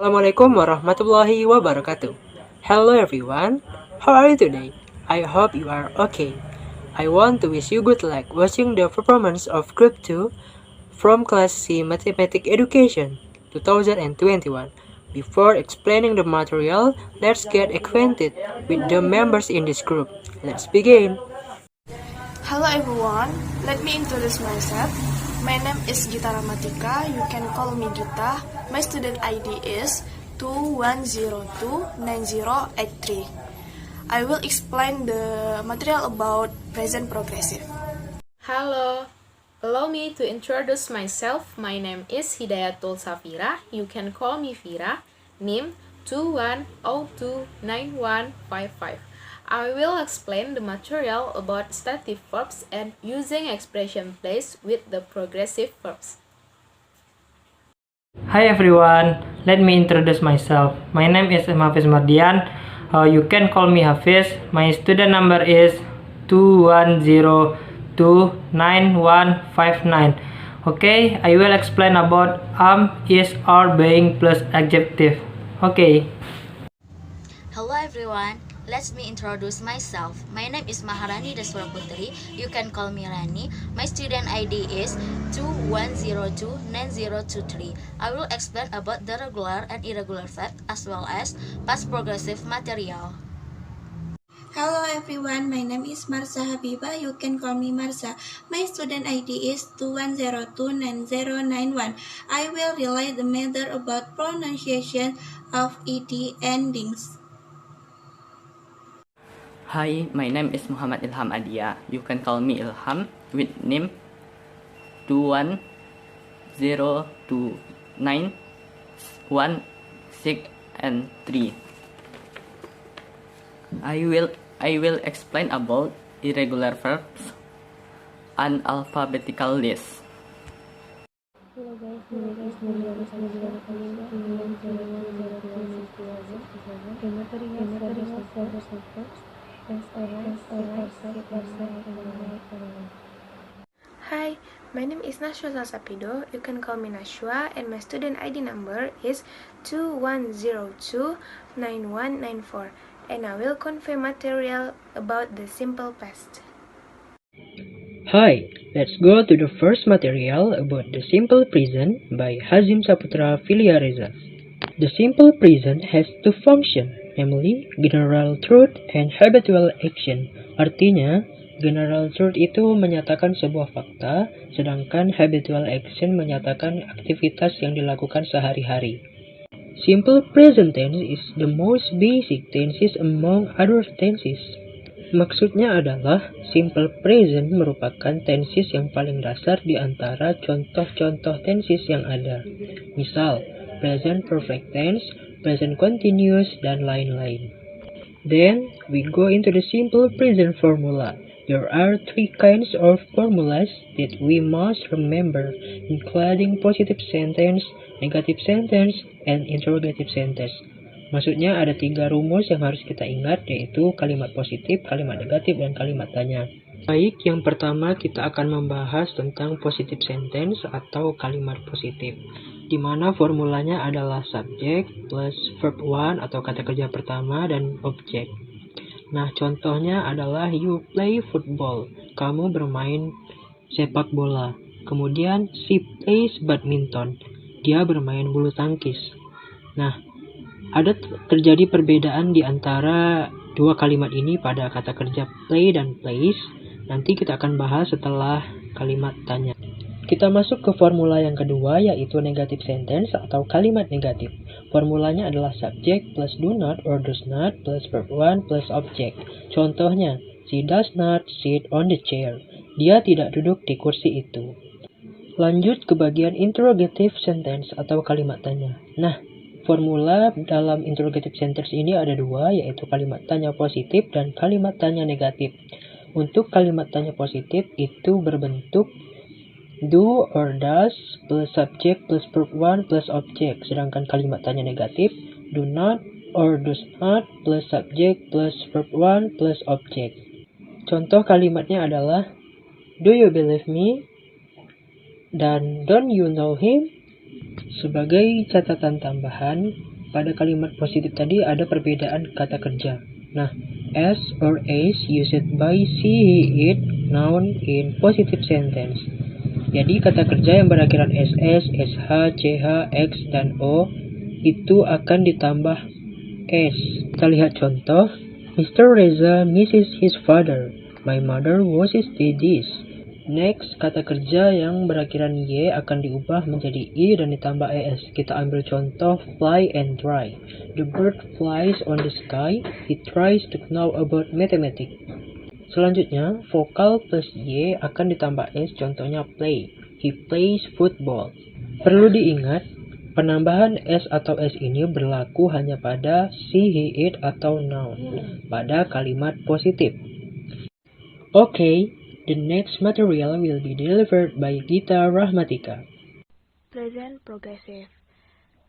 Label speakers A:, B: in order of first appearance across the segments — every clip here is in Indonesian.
A: Assalamualaikum warahmatullahi wabarakatuh. Hello everyone, how are you today? I hope you are okay. I want to wish you good luck watching the performance of Group 2 from Class C Mathematics Education 2021. Before explaining the material, let's get acquainted with the members in this group. Let's begin.
B: Hello everyone, let me introduce myself. My name is Gita Ramatika, you can call me Gita. My student ID is 21029083. I will explain the material about present progressive.
C: Hello, allow me to introduce myself. My name is Hidayatul Safira, you can call me Fira, NIM 21029155. I will explain the material about stative verbs and using expression place with the progressive verbs.
D: Hi everyone, let me introduce myself. My name is Hafiz Mardian. You can call me Hafiz. My student number is 21029159. Okay, I will explain about is, are, being plus adjective. Okay.
E: Hello everyone, let me introduce myself. My name is Maharani Daswara Putri. You can call me Rani. My student ID is 21029023. I will explain about the regular and irregular verb as well as past progressive material.
F: Hello everyone, my name is Marsa Habiba. You can call me Marsa. My student ID is 21029091. I will relate the matter about pronunciation of ed endings.
G: Hi, my name is Muhammad Ilham Adia. You can call me Ilham with NIM 21029163. I will explain about irregular verbs and alphabetical list.
H: Hi, my name is Nashwa Sapido. You can call me Nashwa, and my student ID number is 21029194. And I will convey material about the simple past.
A: Hi, let's go to the first material about the simple present by Hazim Saputra Filiareza. The simple present has two functions, namely general truth and habitual action. Artinya, general truth itu menyatakan sebuah fakta, sedangkan habitual action menyatakan aktivitas yang dilakukan sehari-hari. Simple present tense is the most basic tenses among other tenses. Maksudnya adalah simple present merupakan tenses yang paling dasar di antara contoh-contoh tenses yang ada. Misal, present perfect tense, present continuous, dan lain-lain. Then, we go into the simple present formula. There are three kinds of formulas that we must remember, including positive sentence, negative sentence, and interrogative sentence. Maksudnya ada 3 rumus yang harus kita ingat, yaitu kalimat positif, kalimat negatif, dan kalimat tanya. Baik, yang pertama kita akan membahas tentang positive sentence atau kalimat positif, di mana formulanya adalah subject plus verb 1 atau kata kerja pertama dan object. Nah, contohnya adalah you play football, kamu bermain sepak bola. Kemudian she plays badminton, dia bermain bulu tangkis. Nah, ada terjadi perbedaan di antara dua kalimat ini pada kata kerja play dan plays. Nanti kita akan bahas setelah kalimat tanya. Kita masuk ke formula yang kedua, yaitu negative sentence atau kalimat negatif. Formulanya adalah subject plus do not or does not plus verb 1 plus object. Contohnya, she does not sit on the chair. Dia tidak duduk di kursi itu. Lanjut ke bagian interrogative sentence atau kalimat tanya. Nah, formula dalam interrogative sentence ini ada dua, yaitu kalimat tanya positif dan kalimat tanya negatif. Untuk kalimat tanya positif itu berbentuk do or does plus subject plus verb 1 plus object. Sedangkan kalimat tanya negatif do not or does not plus subject plus verb 1 plus object. Contoh kalimatnya adalah do you believe me? Dan don't you know him? Sebagai catatan tambahan, pada kalimat positif tadi ada perbedaan kata kerja. Nah, s or is used by she, he, it, noun in positive sentence. Jadi kata kerja yang berakhiran ss, sh, ch, x, dan o itu akan ditambah s. Kita lihat contoh. Mr. Reza misses his father. My mother washes the dish. Next, kata kerja yang berakhiran y akan diubah menjadi i dan ditambah es. Kita ambil contoh fly and dry. The bird flies on the sky. He tries to know about mathematics. Selanjutnya, vokal plus y akan ditambah s, contohnya play. He plays football. Perlu diingat, penambahan s atau s ini berlaku hanya pada she, he, it, atau noun pada kalimat positif. Okay, the next material will be delivered by Gita Rahmatika.
H: Present progressive.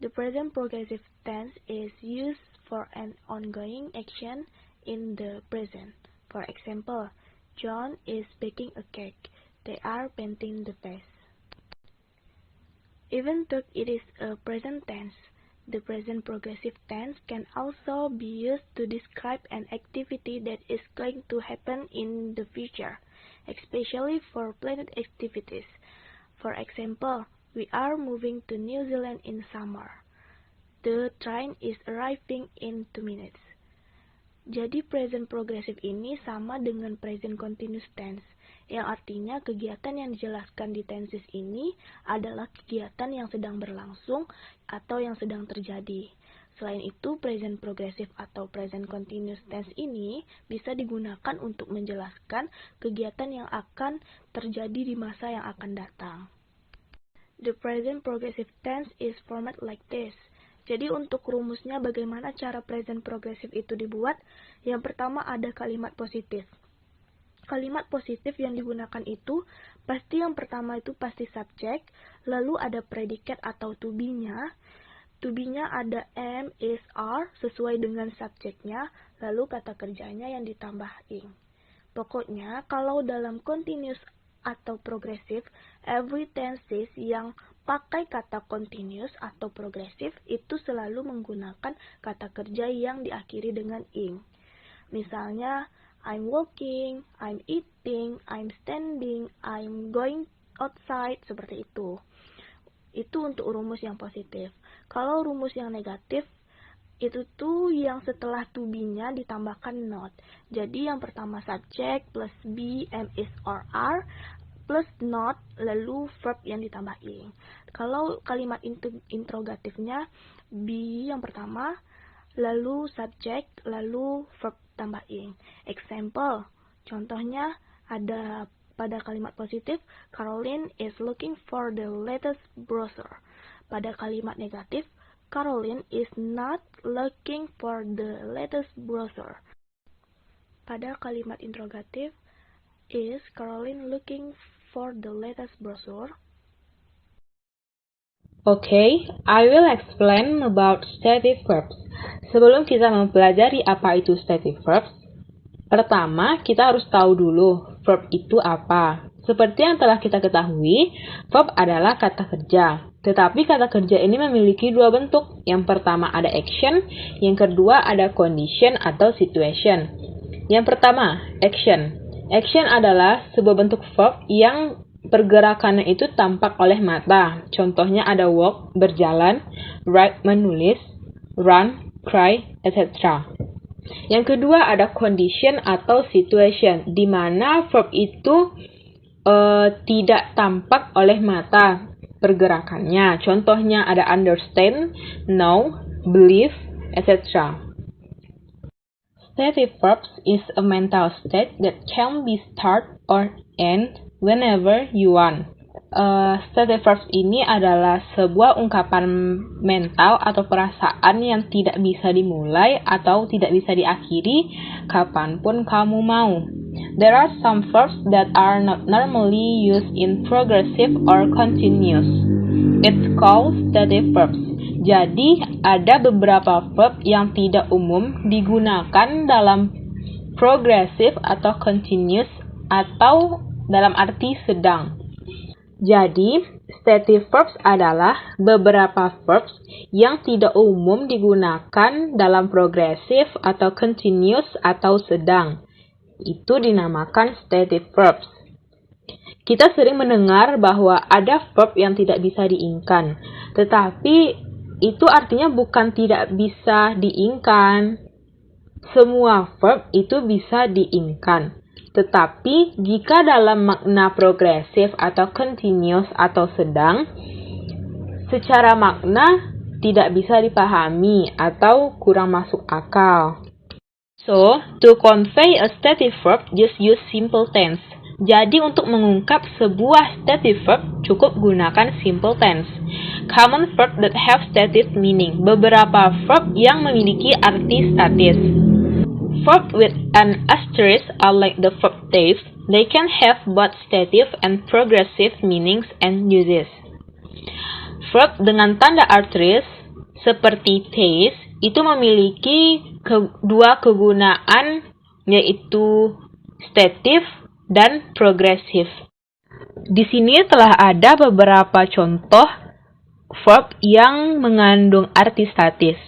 H: The present progressive tense is used for an ongoing action in the present. For example, John is baking a cake. They are painting the vase. Even though it is a present tense, the present progressive tense can also be used to describe an activity that is going to happen in the future, especially for planned activities. For example, we are moving to New Zealand in summer. The train is arriving in 2 minutes. Jadi present progressive ini sama dengan present continuous tense, yang artinya kegiatan yang dijelaskan di tenses ini adalah kegiatan yang sedang berlangsung atau yang sedang terjadi. Selain itu, present progressive atau present continuous tense ini bisa digunakan untuk menjelaskan kegiatan yang akan terjadi di masa yang akan datang. The present progressive tense is formatted like this. Jadi untuk rumusnya bagaimana cara present progressive itu dibuat? Yang pertama ada kalimat positif. Kalimat positif yang digunakan itu pasti yang pertama itu pasti subjek, lalu ada predikat atau to be-nya. To be-nya ada am, is, are sesuai dengan subjeknya, lalu kata kerjanya yang ditambah ing. Pokoknya kalau dalam continuous atau progressive, every tenses yang pakai kata continuous atau progressive itu selalu menggunakan kata kerja yang diakhiri dengan ing. Misalnya, I'm walking, I'm eating, I'm standing, I'm going outside, seperti itu. Itu untuk rumus yang positif. Kalau rumus yang negatif, itu tuh yang setelah to be-nya ditambahkan not. Jadi yang pertama subject plus be, am, is, or are, plus not, lalu verb yang ditambah ing. Kalau kalimat interrogatifnya, be yang pertama, lalu subject, lalu verb tambah ing. Example, contohnya ada pada kalimat positif, Caroline is looking for the latest brochure. Pada kalimat negatif, Caroline is not looking for the latest brochure. Pada kalimat interrogatif, is Caroline looking for the latest brochure?
C: Okay, I will explain about stative verbs. Sebelum kita mempelajari apa itu stative verbs, pertama kita harus tahu dulu verb itu apa. Seperti yang telah kita ketahui, verb adalah kata kerja. Tetapi kata kerja ini memiliki dua bentuk. Yang pertama ada action, yang kedua ada condition atau situation. Yang pertama, action. Action adalah sebuah bentuk verb yang pergerakannya itu tampak oleh mata. Contohnya ada walk, berjalan, write, menulis, run, cry, etc. Yang kedua ada condition atau situation, di mana verb itu tidak tampak oleh mata pergerakannya. Contohnya ada understand, know, believe, etc. Stative verbs is a mental state that can be start or end whenever you want. Stative verbs ini adalah sebuah ungkapan mental atau perasaan yang tidak bisa dimulai atau tidak bisa diakhiri kapanpun kamu mau. There are some verbs that are not normally used in progressive or continuous. It's called stative verbs. Jadi, ada beberapa verb yang tidak umum digunakan dalam progressive atau continuous atau dalam arti sedang. Jadi, stative verbs adalah beberapa verbs yang tidak umum digunakan dalam progressive atau continuous atau sedang. Itu dinamakan stative verbs. Kita sering mendengar bahwa ada verb yang tidak bisa diingkan, tetapi itu artinya bukan tidak bisa diingkan. Semua verb itu bisa diingkan. Tetapi jika dalam makna progresif atau continuous atau sedang, secara makna tidak bisa dipahami atau kurang masuk akal. So, to convey a stative verb, just use simple tense. Jadi untuk mengungkap sebuah stative verb, cukup gunakan simple tense. Common verb that have stative meaning. Beberapa verb yang memiliki arti statis. Verb with an asterisk are like the verb taste. They can have both stative and progressive meanings and uses. Verb dengan tanda asterisk seperti taste itu memiliki dua kegunaan, yaitu stative dan progressive. Di sini telah ada beberapa contoh verb yang mengandung arti statis.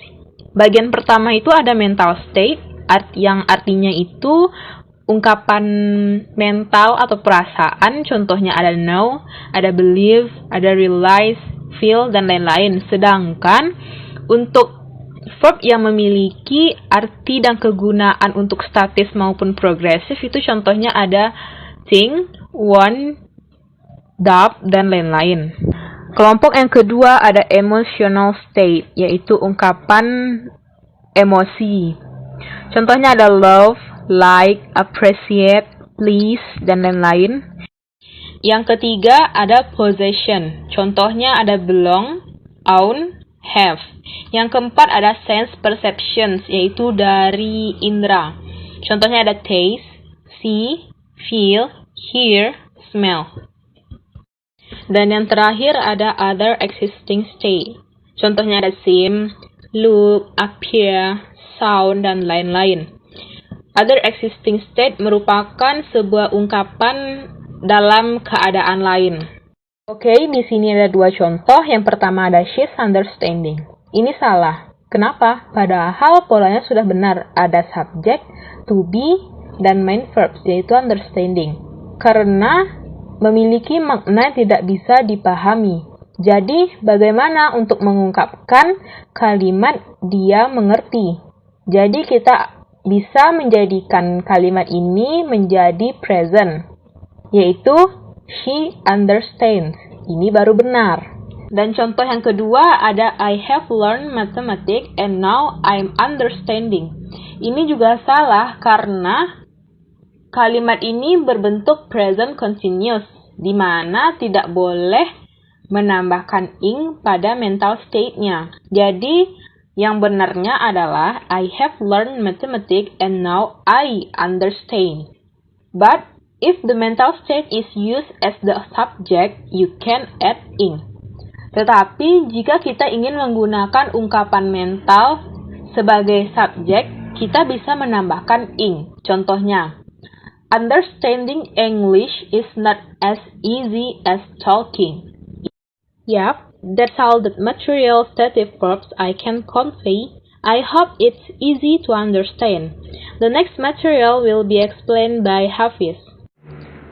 C: Bagian pertama itu ada mental state, yang artinya itu ungkapan mental atau perasaan. Contohnya ada know, ada believe, ada realize, feel, dan lain-lain. Sedangkan untuk verb yang memiliki arti dan kegunaan untuk statis maupun progresif itu contohnya ada think, want, doubt, dan lain-lain. Kelompok yang kedua ada emotional state, yaitu ungkapan emosi. Contohnya ada love, like, appreciate, please, dan lain-lain. Yang ketiga ada possession. Contohnya ada belong, own, have. Yang keempat ada sense perceptions, yaitu dari indera. Contohnya ada taste, see, feel, hear, smell. Dan yang terakhir ada other existing state. Contohnya ada seem, look, appear, sound, dan lain-lain. Other existing state merupakan sebuah ungkapan dalam keadaan lain. Oke, di sini ada dua contoh. Yang pertama ada she's understanding. Ini salah. Kenapa? Padahal polanya sudah benar. Ada subject, to be, dan main verbs, yaitu understanding. Karena memiliki makna tidak bisa dipahami. Jadi, bagaimana untuk mengungkapkan kalimat dia mengerti? Jadi, kita bisa menjadikan kalimat ini menjadi present, yaitu she understands. Ini baru benar. Dan contoh yang kedua ada I have learned mathematics and now I'm understanding. Ini juga salah karena kalimat ini berbentuk present continuous, di mana tidak boleh menambahkan ing pada mental state-nya. Jadi, yang benarnya adalah I have learned mathematics and now I understand. But if the mental state is used as the subject, you can add ing. Tetapi jika kita ingin menggunakan ungkapan mental sebagai subjek, kita bisa menambahkan ing. Contohnya, understanding English is not as easy as talking. Yup, that's all the material stative verbs I can convey. I hope it's easy to understand. The next material will be explained by Hafiz.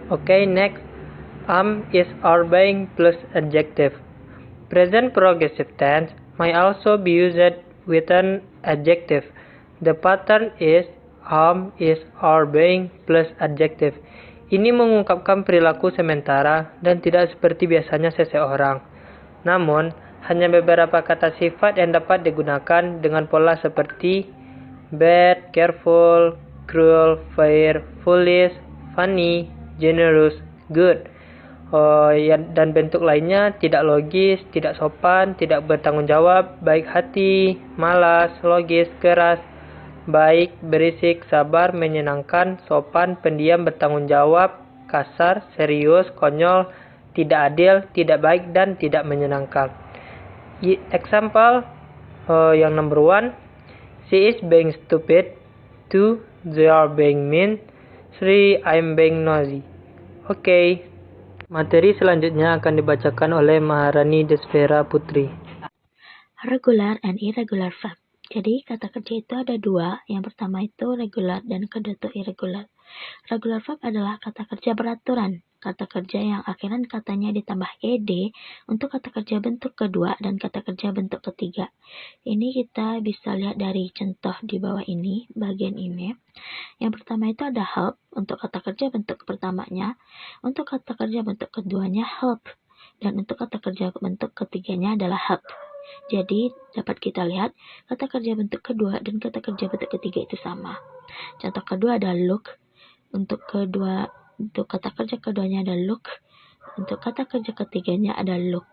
D: Okay, next. Is obeying plus adjective. Present progressive tense might also be used with an adjective. The pattern is is obeying plus adjective. Ini mengungkapkan perilaku sementara dan tidak seperti biasanya seseorang. Namun, hanya beberapa kata sifat yang dapat digunakan dengan pola seperti bad, careful, cruel, fair, foolish, funny, generous, good. Dan bentuk lainnya tidak logis, tidak sopan, tidak bertanggung jawab, baik hati, malas, logis, keras, baik, berisik, sabar, menyenangkan, sopan, pendiam, bertanggung jawab, kasar, serius, konyol, tidak adil, tidak baik, dan tidak menyenangkan. Example yang number 1, she is being stupid. 2, they are being mean. 3, I'm being nosy. Okay, Materi selanjutnya akan dibacakan oleh Maharani Desvera Putri.
H: Regular and irregular verb. Jadi kata kerja itu ada dua. Yang pertama itu regular dan kedua itu irregular. Regular verb adalah kata kerja beraturan. Kata kerja yang akhiran katanya ditambah ed untuk kata kerja bentuk kedua dan kata kerja bentuk ketiga. Ini kita bisa lihat dari contoh di bawah ini, bagian ini. Yang pertama itu ada help untuk kata kerja bentuk pertamanya. Untuk kata kerja bentuk keduanya help. Dan untuk kata kerja bentuk ketiganya adalah help. Jadi dapat kita lihat kata kerja bentuk kedua dan kata kerja bentuk ketiga itu sama. Contoh kedua ada look. Untuk kata kerja keduanya ada look. Untuk kata kerja ketiganya ada look.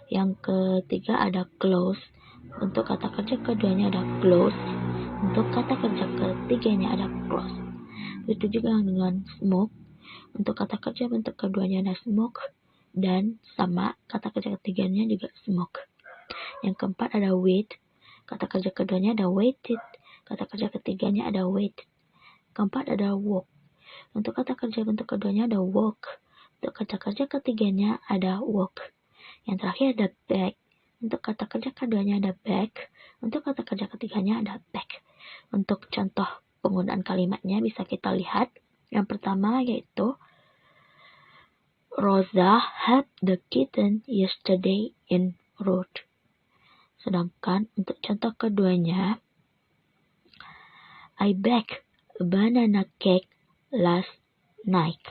H: Yang ketiga ada close. Untuk kata kerja keduanya ada close. Untuk kata kerja ketiganya ada close. Itu juga dengan smoke. Untuk kata kerja bentuk keduanya ada smoke. Dan sama kata kerja ketiganya juga smoke. Yang keempat ada wait. Kata kerja keduanya ada waited. Kata kerja ketiganya ada wait. Keempat ada walk. Untuk kata kerja bentuk keduanya ada walk. Untuk kata kerja ketiganya ada walk. Yang terakhir ada back. Untuk kata kerja keduanya ada back. Untuk kata kerja ketiganya ada back. Untuk contoh penggunaan kalimatnya bisa kita lihat. Yang pertama yaitu Rosa helped the kitten yesterday in road. Sedangkan untuk contoh keduanya, I baked a banana cake last night.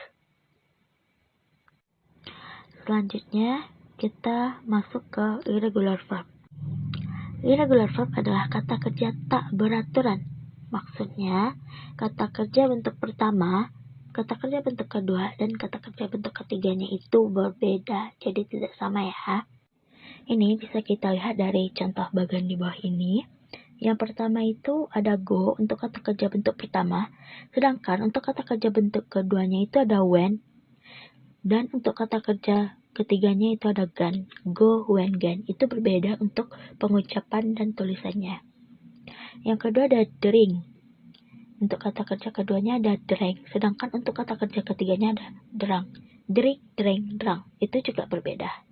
H: Selanjutnya, kita masuk ke irregular verb. Irregular verb adalah kata kerja tak beraturan. Maksudnya, kata kerja bentuk pertama, kata kerja bentuk kedua, dan kata kerja bentuk ketiganya itu berbeda. Jadi tidak sama ya. Ini bisa kita lihat dari contoh bagian di bawah ini. Yang pertama itu ada go untuk kata kerja bentuk pertama. Sedangkan untuk kata kerja bentuk keduanya itu ada when. Dan untuk kata kerja ketiganya itu ada gone. Go, when, gone. Itu berbeda untuk pengucapan dan tulisannya. Yang kedua ada drink. Untuk kata kerja keduanya ada drank. Sedangkan untuk kata kerja ketiganya ada drunk. Drink, drank, drunk. Itu juga berbeda.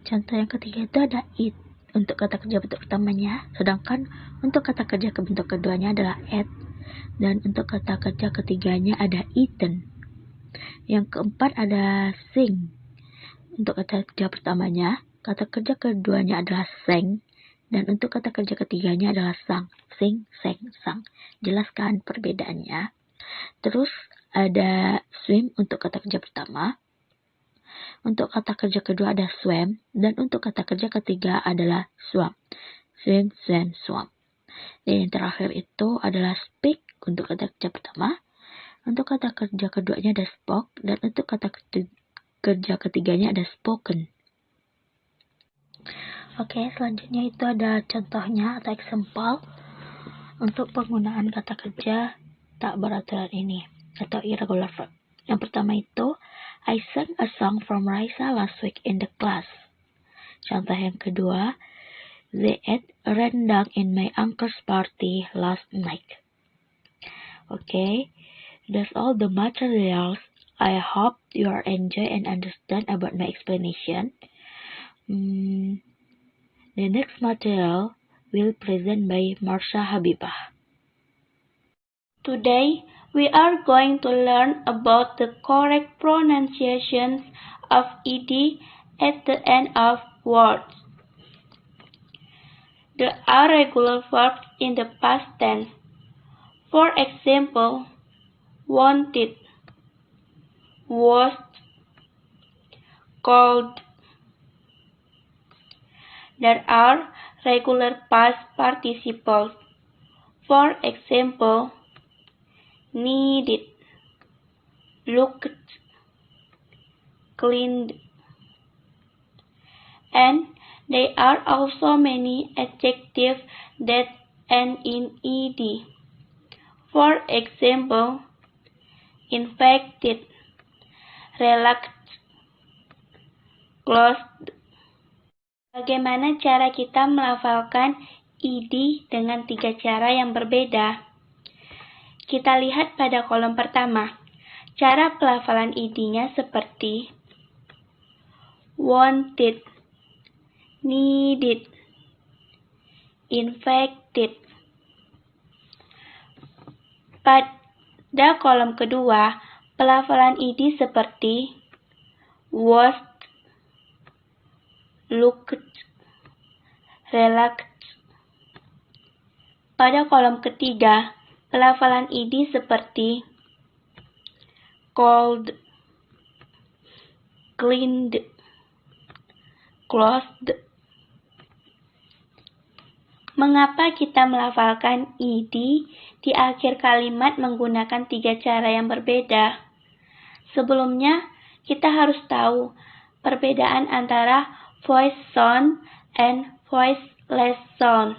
H: Contoh yang ketiga itu ada eat untuk kata kerja bentuk pertamanya, sedangkan untuk kata kerja bentuk keduanya adalah ate, dan untuk kata kerja ketiganya ada eaten. Yang keempat ada sing. Untuk kata kerja pertamanya, kata kerja keduanya adalah sang, dan untuk kata kerja ketiganya adalah sang. Sing, sang, sang. Jelaskan perbedaannya. Terus ada swim untuk kata kerja pertama. Untuk kata kerja kedua ada swam, dan untuk kata kerja ketiga adalah swam. Swim, swam, swam. Dan yang terakhir itu adalah speak untuk kata kerja pertama. Untuk kata kerja keduanya ada spoke, dan untuk kata kerja ketiganya ada spoken. Oke, selanjutnya itu ada contohnya atau example untuk penggunaan kata kerja tak beraturan ini atau irregular verb. Yang pertama itu, I sang a song from Raisa last week in the class. Contoh yang kedua, they ate rendang in my uncle's party last night. Okay, that's all the materials. I hope you are enjoy and understand about my explanation. The next material will present by Marsha Habibah.
I: Today, we are going to learn about the correct pronunciations of ed at the end of words. There are regular verbs in the past tense. For example, wanted, was, called. There are regular past participles. For example, needed, looked, cleaned. And there are also many adjectives that end in ed. For example, infected, relaxed, closed. Bagaimana cara kita melafalkan ed dengan 3 cara yang berbeda? Kita lihat pada kolom pertama. Cara pelafalan id-nya seperti wanted, needed, infected. Pada kolom kedua, pelafalan id seperti watched, looked, relaxed. Pada kolom ketiga, pelafalan id seperti cold, cleaned, closed. Mengapa kita melafalkan id di akhir kalimat menggunakan 3 cara yang berbeda? Sebelumnya, kita harus tahu perbedaan antara voice sound and voiceless sound.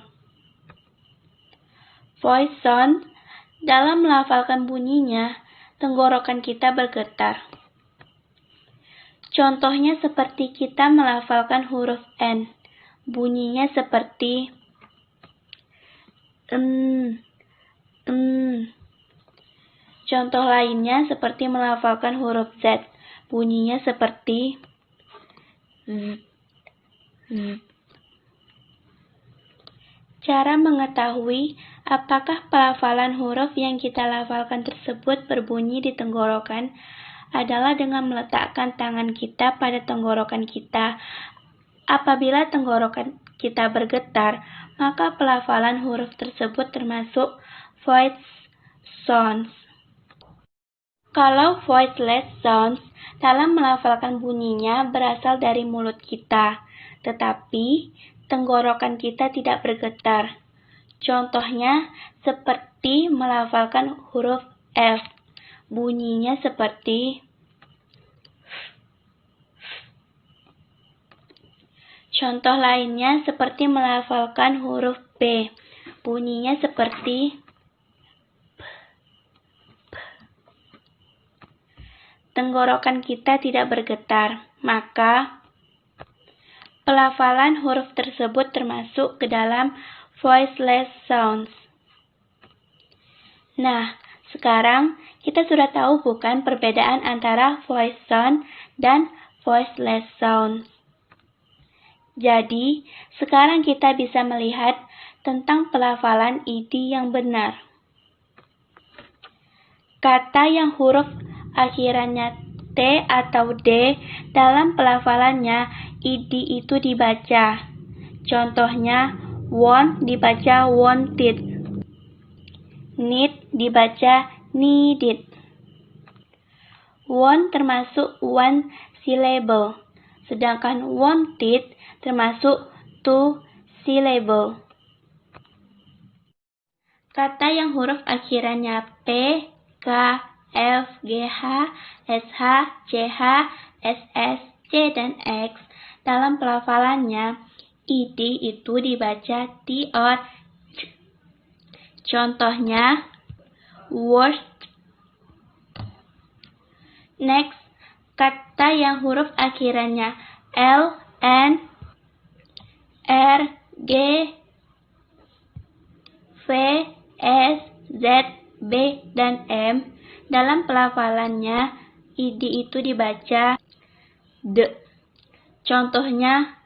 I: Voice sound, dalam melafalkan bunyinya, tenggorokan kita bergetar. Contohnya seperti kita melafalkan huruf N. Bunyinya seperti Contoh lainnya seperti melafalkan huruf Z. Bunyinya seperti Z. Cara mengetahui apakah pelafalan huruf yang kita lafalkan tersebut berbunyi di tenggorokan adalah dengan meletakkan tangan kita pada tenggorokan kita. Apabila tenggorokan kita bergetar, maka pelafalan huruf tersebut termasuk voice sounds. Kalau voiceless sounds, dalam melafalkan bunyinya berasal dari mulut kita, tetapi tenggorokan kita tidak bergetar. Contohnya seperti melafalkan huruf F. Bunyinya seperti Contoh lainnya seperti melafalkan huruf P. Bunyinya seperti tenggorokan kita tidak bergetar, maka pelafalan huruf tersebut termasuk ke dalam voiceless sounds. Nah, sekarang kita sudah tahu bukan perbedaan antara voice sound dan voiceless sounds. Jadi, sekarang kita bisa melihat tentang pelafalan id yang benar. Kata yang huruf akhirannya T atau D, dalam pelafalannya id itu dibaca. Contohnya, want dibaca wanted, need dibaca needed. Want termasuk one syllable, sedangkan wanted termasuk two syllable. Kata yang huruf akhirannya P, K, F, G, H, S, H, C, H, S, S, C, dan X, dalam pelafalannya id itu dibaca T or C. Contohnya, worst. Next, kata yang huruf akhirannya L, N, R, G, V, S, Z, B, dan M, dalam pelafalannya id itu dibaca D. Contohnya,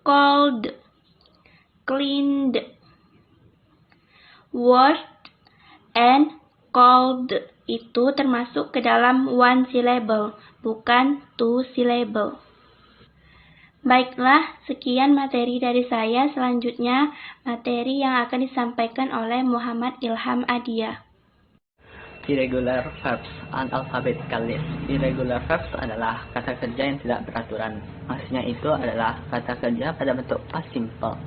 I: cold, cleaned, washed, and cold itu termasuk ke dalam one syllable, bukan two syllable. Baiklah, sekian materi dari saya. Selanjutnya, materi yang akan disampaikan oleh Muhammad Ilham Adia.
G: Irregular verbs, unalphabetical list. Irregular verbs adalah kata kerja yang tidak beraturan. Maksudnya itu adalah kata kerja pada bentuk past simple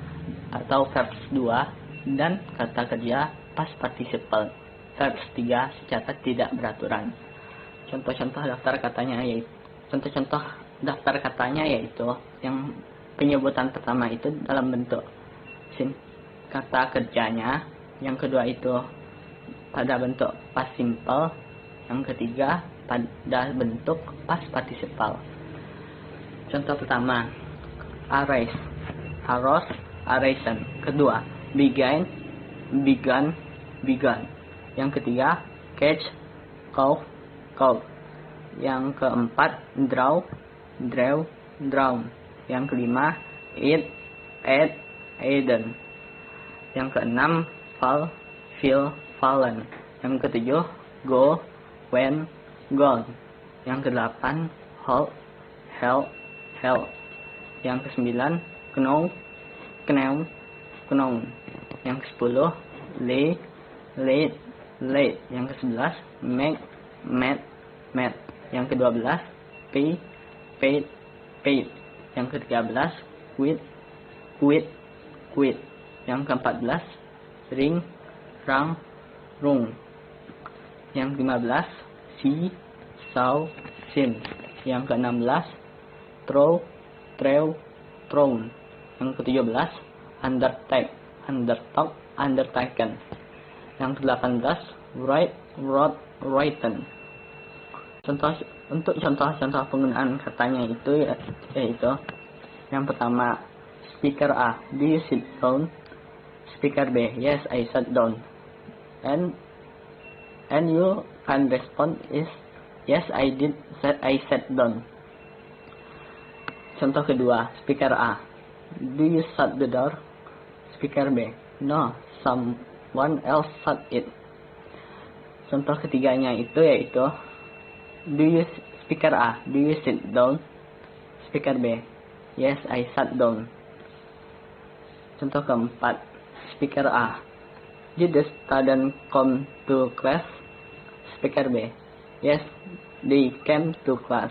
G: atau verbs 2 dan kata kerja past participle. Verbs 3 secara tidak beraturan. Contoh-contoh daftar katanya yaitu yang penyebutan pertama itu dalam bentuk kata kerjanya, yang kedua itu pada bentuk past simple, yang ketiga pada bentuk past participle. Contoh pertama, erase, arose, erasen. Kedua, began, begun, begun. Yang ketiga, catch, caught, caught. Yang keempat, draw, drawn. Yang kelima, eat, ate, eaten. Yang keenam, fall, feel, fallen. Yang ketujuh, go, went, gone. Yang kedelapan, hold, held, held. Yang kesembilan, know, known. Yang ke-10, lay, laid, laid. Yang ke-11, make, met. Yang ke-12, pay, paid. Yang ke-13, quit. Yang ke-14, ring, rang, rung. Yang ke-15, see, saw, seen. Yang ke-16, throw, thrown. Yang ke-17, undertaken. Yang ke-18, wrote, written. Untuk contoh-contoh penggunaan katanya itu yaitu yang pertama, speaker A, do you sit down? Speaker B, yes, I sat down. And you can respond is yes, I did, I sat down. Contoh kedua, speaker A, do you shut the door? Speaker B, no, someone else shut it. Contoh ketiganya itu yaitu speaker A, do you sit down? Speaker B, yes, I sat down. Contoh keempat, speaker A, did the student come to class? Speaker B, yes, they came to class.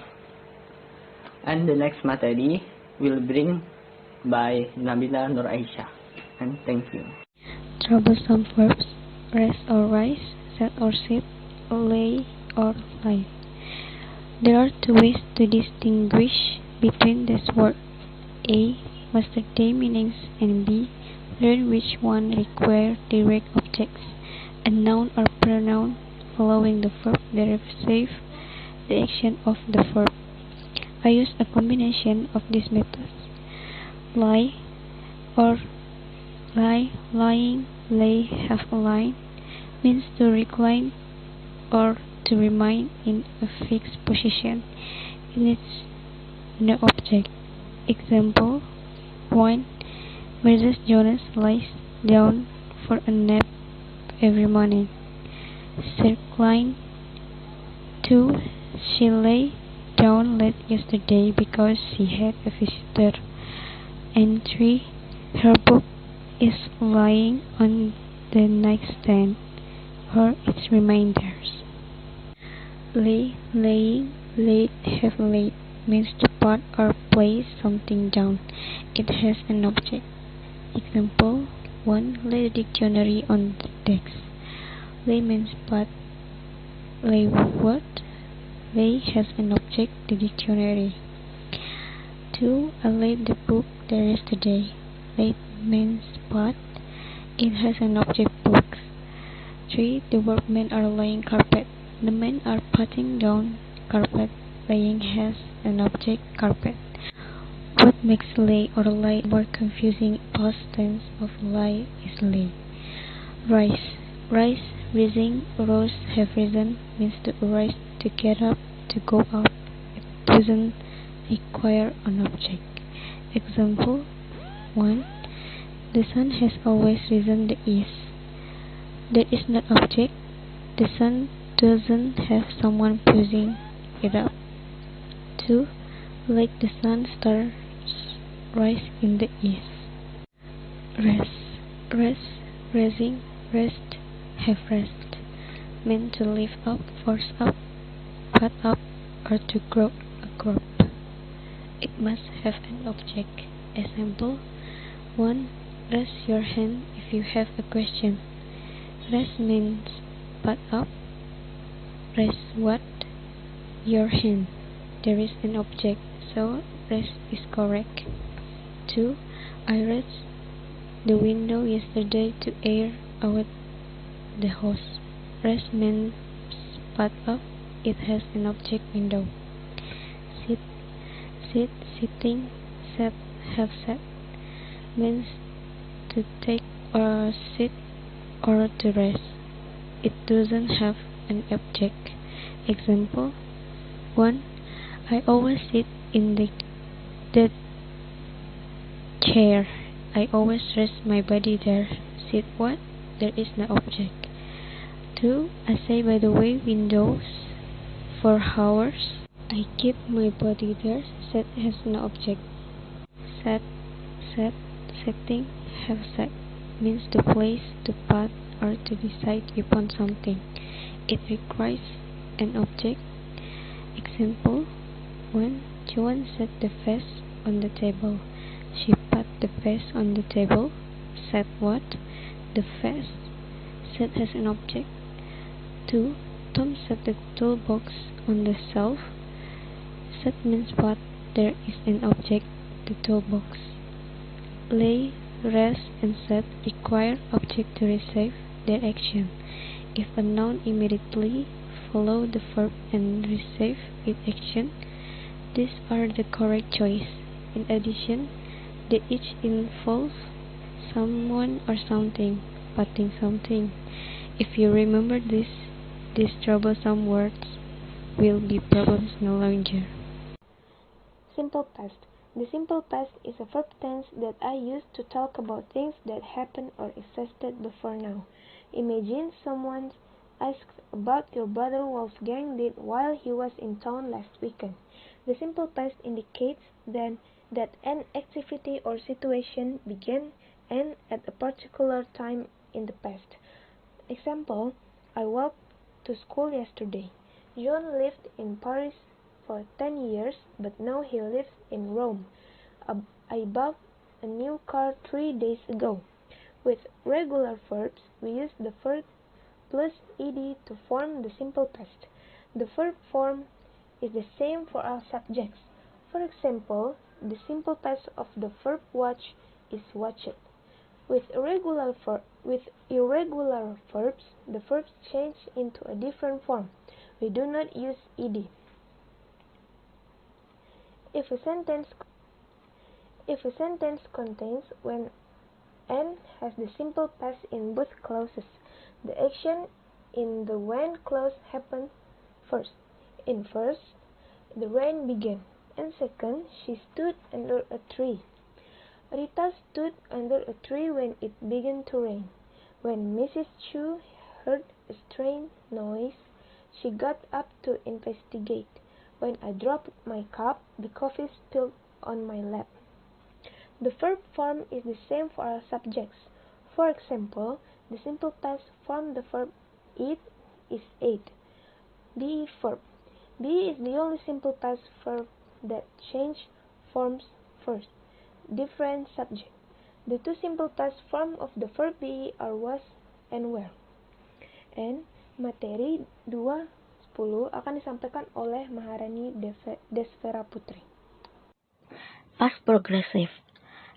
G: And the next material will bring by Nabila Nur Aisyah. And thank you.
J: Troublesome verbs: rest or rise, sit or sit, lay or lie. There are two ways to distinguish between this word: A, yesterday meanings, and B, learn which one require direct objects, a noun or pronoun following the verb that receive the action of the verb. I use a combination of these methods. Lie or lie, lying, lay, have a line means to recline or to remain in a fixed position. It needs no object. Example 1. Mrs. Jonas lies down for a nap every morning. Recline. 2. She lay down late yesterday because she had a visitor. And 3. Her book is lying on the nightstand or its reminders. Lay, laying, laid, have laid means to put or place something down. It has an object. Example 1. Lay the dictionary on the desk. Lay means put. Lay what? Lay has an object, the dictionary. 2. I laid the book there yesterday. Laid means put. It has an object, books. 3. The workmen are laying carpet. The men are putting down carpet. Laying has an object, carpet. What makes lay or lie more confusing? Past tense of lie is lay. Rise. Rise, rising, rose, have risen means to rise, to get up, to go up. It doesn't require an object. Example 1. The sun has always risen the east. There is no object. The sun doesn't have someone pushing it up. 2. Like the sun stars rise in the east. Rest. Rest, rising, rest, have rest. Mean to lift up, force up, put up, or to grow a crop. It must have an object. Example 1. Raise your hand if you have a question. Raise means put up. Raise what? Your hand. There is an object, so raise is correct. 2. I raised the window yesterday to air out the house. Raise means put up. It has an object, window. Sit. Sit, sitting, sat, have sat means to take or sit or to rest. It doesn't have an object. Example 1. I always sit in the chair. I always rest my body there. Sit what? There is no object. 2. I say by the way windows for hours. I keep my body there. Set has no object. Set, setting, have set means to place, to put, or to decide upon something. It requires an object. Example 1. Joan set the vase on the table. She put the vase on the table. Set what? The vase. Set has an object. 2. Tom set the toolbox on the shelf. Set means what? There is an object, the toolbox. Lay, rest, and set require object to receive their action. If a noun immediately follow the verb and receive its action, these are the correct choice. In addition, they each involve someone or something, putting something. If you remember this, these troublesome words will be problems no longer.
H: Simple past. The simple past is a verb tense that I use to talk about things that happened or existed before now. Imagine someone asks about your brother Wolfgang did while he was in town last weekend. The simple past indicates then that an activity or situation began and at a particular time in the past. Example, I walked to school yesterday. John lived in Paris for 10 years, but now he lives in Rome. I bought a new car 3 days ago. With regular verbs, we use the verb plus ed to form the simple past. The verb form is the same for all subjects. For example, the simple past of the verb watch is watched. With irregular verbs, the verbs change into a different form. We do not use ed. If a sentence contains when and has the simple past in both clauses, the action in the when clause happens first. In first, the rain began, and second, she stood under a tree. Rita stood under a tree when it began to rain. When Mrs. Chu heard a strange noise, she got up to investigate. When I dropped my cup, the coffee spilled on my lap. The verb form is the same for all subjects. For example, the simple past form the verb eat is ate. Be verb. Be is the only simple past verb that change forms first. Different subject. The two simple past form of the verb be are was and were. And materi 2:10 akan disampaikan oleh Maharani Desvera Putri.
K: Past progressive.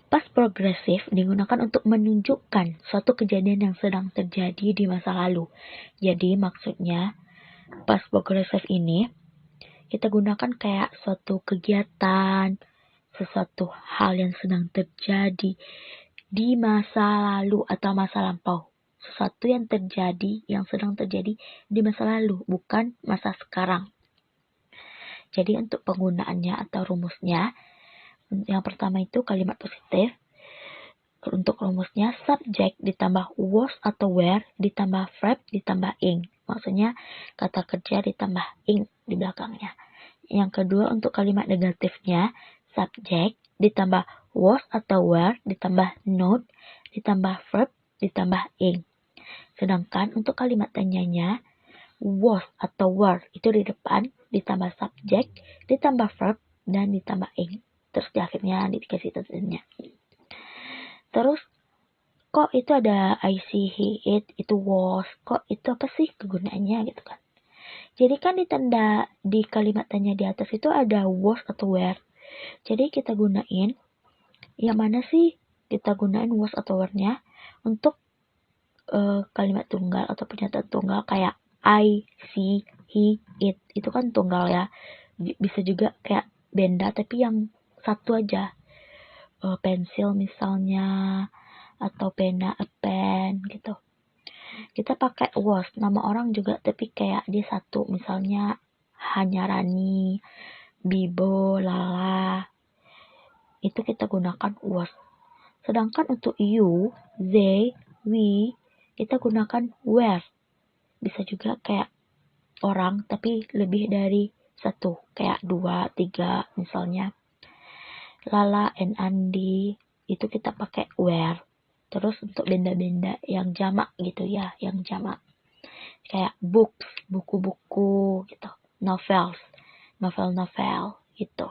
K: Past progressive digunakan untuk menunjukkan suatu kejadian yang sedang terjadi di masa lalu. Jadi maksudnya past progressive ini kita gunakan kayak suatu kegiatan, sesuatu hal yang sedang terjadi di masa lalu atau masa lampau. Sesuatu yang terjadi, yang sedang terjadi di masa lalu, bukan masa sekarang. Jadi untuk penggunaannya atau rumusnya, yang pertama itu kalimat positif. Untuk rumusnya, subject ditambah was atau were ditambah verb ditambah ing. Maksudnya kata kerja ditambah ing di belakangnya. Yang kedua untuk kalimat negatifnya, subject ditambah was atau were ditambah noun ditambah verb ditambah ing. Sedangkan untuk kalimat tanyanya, was atau were itu di depan ditambah subject ditambah verb dan ditambah ing. Terus di akhirnya dikasih tandanya. Terus kok itu ada I see, he, it, itu was, kok itu apa sih kegunaannya gitu kan. Jadi kan ditanda di kalimat tanya di atas itu ada was atau were. Jadi kita gunain yang mana sih? Kita gunain was atau were-nya untuk kalimat tunggal atau pernyataan tunggal kayak I see, he, it. Itu kan tunggal ya. Bisa juga kayak benda tapi yang satu aja. Pensil misalnya atau pena, a pen gitu. Kita pakai was nama orang juga tapi kayak dia satu, misalnya hanya Rani, Bibo, Lala, itu kita gunakan was. Sedangkan untuk you, they, we, kita gunakan were. Bisa juga kayak orang, tapi lebih dari satu, kayak 2, 3 misalnya. Lala and Andi, itu kita pakai were. Terus untuk benda-benda yang jamak gitu ya, yang jamak. Kayak books, buku-buku gitu. Novels, novel-novel gitu.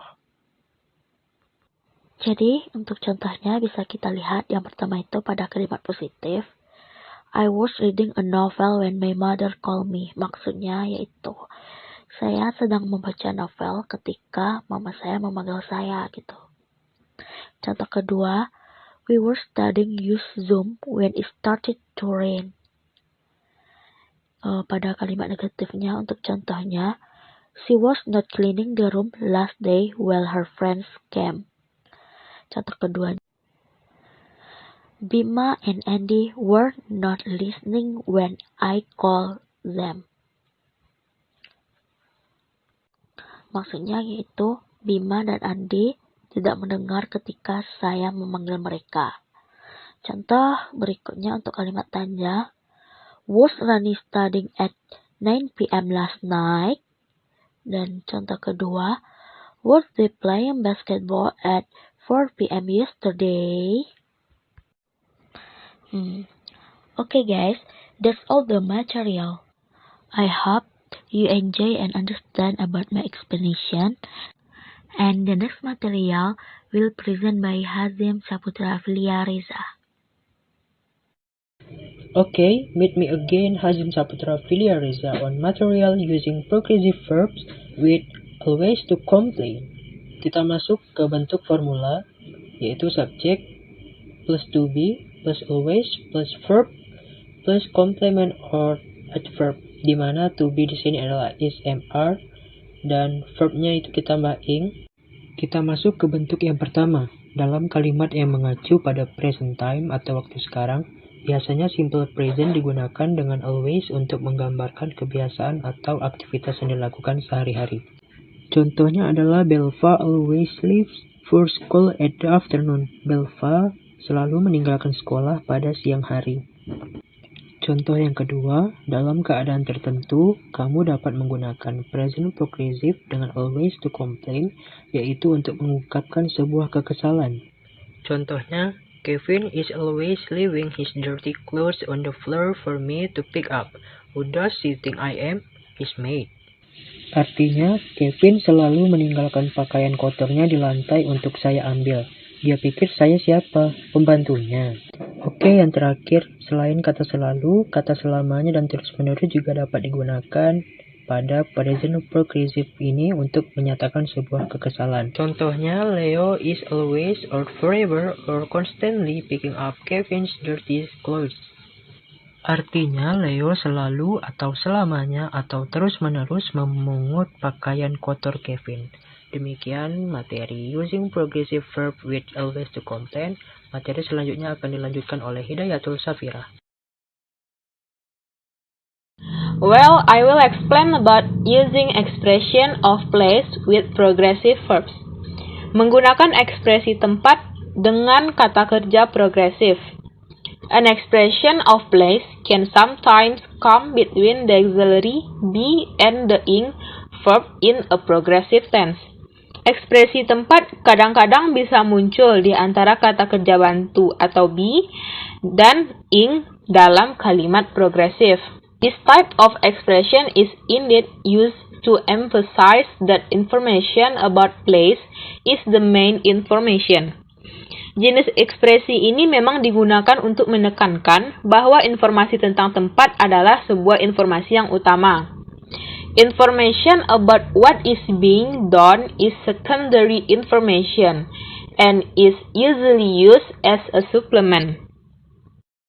K: Jadi, untuk contohnya bisa kita lihat yang pertama itu pada kalimat positif. I was reading a novel when my mother called me. Maksudnya yaitu, saya sedang membaca novel ketika mama saya memanggil saya gitu. Contoh kedua, we were studying use Zoom when it started to rain. Pada kalimat negatifnya untuk contohnya, she was not cleaning the room last day while her friends came. Contoh kedua, Bima and Andy were not listening when I called them. Maksudnya yaitu Bima dan Andy tidak mendengar ketika saya memanggil mereka. Contoh berikutnya untuk kalimat tanya, was Rani studying at 9 p.m. last night? Dan contoh kedua, was they playing basketball at 4 p.m. yesterday? Okay guys, that's all the material. I hope you enjoy and understand about my explanation. And the next material will present by Hazim Saputra Filiareza.
A: Okay, meet me again Hazim Saputra Filiareza on material using progressive verbs with always to complain. Kita masuk ke bentuk formula, yaitu subject plus to be plus always plus verb plus complement or adverb, di mana to be di sini adalah is, am, are, dan verbnya itu kita tambah ing. Kita masuk ke bentuk yang pertama. Dalam kalimat yang mengacu pada present time atau waktu sekarang, biasanya simple present digunakan dengan always untuk menggambarkan kebiasaan atau aktivitas yang dilakukan sehari-hari. Contohnya adalah Belva always leaves for school at the afternoon. Belva selalu meninggalkan sekolah pada siang hari. Contoh yang kedua, dalam keadaan tertentu, kamu dapat menggunakan present progressive dengan always to complain, yaitu untuk mengungkapkan sebuah kekesalan. Contohnya, Kevin is always leaving his dirty clothes on the floor for me to pick up. Who does he think I am? His maid. Artinya, Kevin selalu meninggalkan pakaian kotornya di lantai untuk saya ambil. Dia pikir saya siapa? Pembantunya. Oke, yang terakhir, selain kata selalu, kata selamanya dan terus-menerus juga dapat digunakan pada present progressive ini untuk menyatakan sebuah kekesalan. Contohnya, Leo is always or forever or constantly picking up Kevin's dirty clothes. Artinya, Leo selalu atau selamanya atau terus-menerus memungut pakaian kotor Kevin. Demikian materi using progressive verb with always to complain. Materi selanjutnya akan dilanjutkan oleh Hidayatul Safira.
C: Well, I will explain about using expression of place with progressive verbs. Menggunakan ekspresi tempat dengan kata kerja progresif. An expression of place can sometimes come between the auxiliary be and the ing verb in a progressive tense. Ekspresi tempat kadang-kadang bisa muncul di antara kata kerja bantu atau be dan ing dalam kalimat progresif. This type of expression is indeed used to emphasize that information about place is the main information. Jenis ekspresi ini memang digunakan untuk menekankan bahwa informasi tentang tempat adalah sebuah informasi yang utama. Information about what is being done is secondary information and is usually used as a supplement.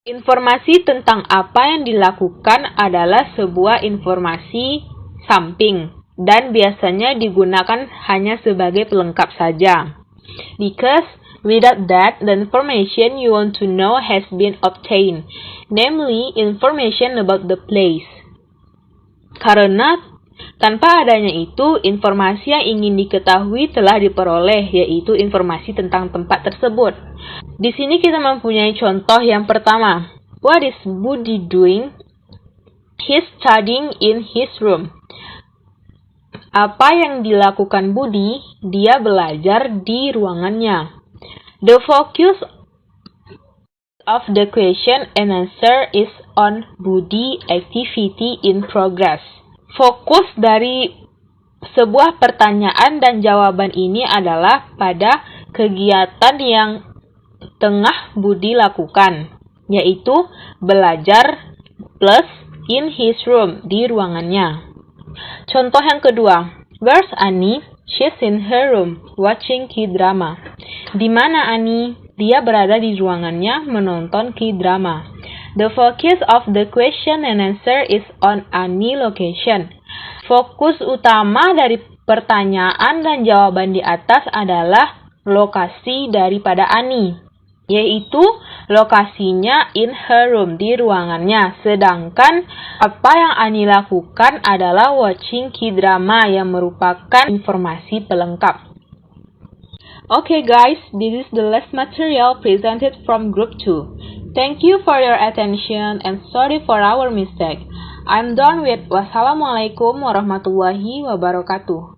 C: Informasi tentang apa yang dilakukan adalah sebuah informasi samping dan biasanya digunakan hanya sebagai pelengkap saja. Because without that, the information you want to know has been obtained, namely information about the place. Karena Tanpa adanya itu, informasi yang ingin diketahui telah diperoleh, yaitu informasi tentang tempat tersebut. Di sini kita mempunyai contoh yang pertama. What is Budi doing? He's studying in his room. Apa yang dilakukan Budi? Dia belajar di ruangannya. The focus of the question and answer is on Budi activity in progress. Fokus dari sebuah pertanyaan dan jawaban ini adalah pada kegiatan yang tengah Budi lakukan, yaitu belajar plus in his room, di ruangannya. Contoh yang kedua, where's Annie? She's in her room, watching K-drama. Di mana Annie? Dia berada di ruangannya menonton K-drama. The focus of the question and answer is on Annie location. Fokus utama dari pertanyaan dan jawaban di atas adalah lokasi daripada Annie, yaitu lokasinya in her room, di ruangannya. Sedangkan apa yang Annie lakukan adalah watching K-drama yang merupakan informasi pelengkap. Okay guys, this is the last material presented from group 2. Thank you for your attention and sorry for our mistake. I'm done with wassalamualaikum warahmatullahi wabarakatuh.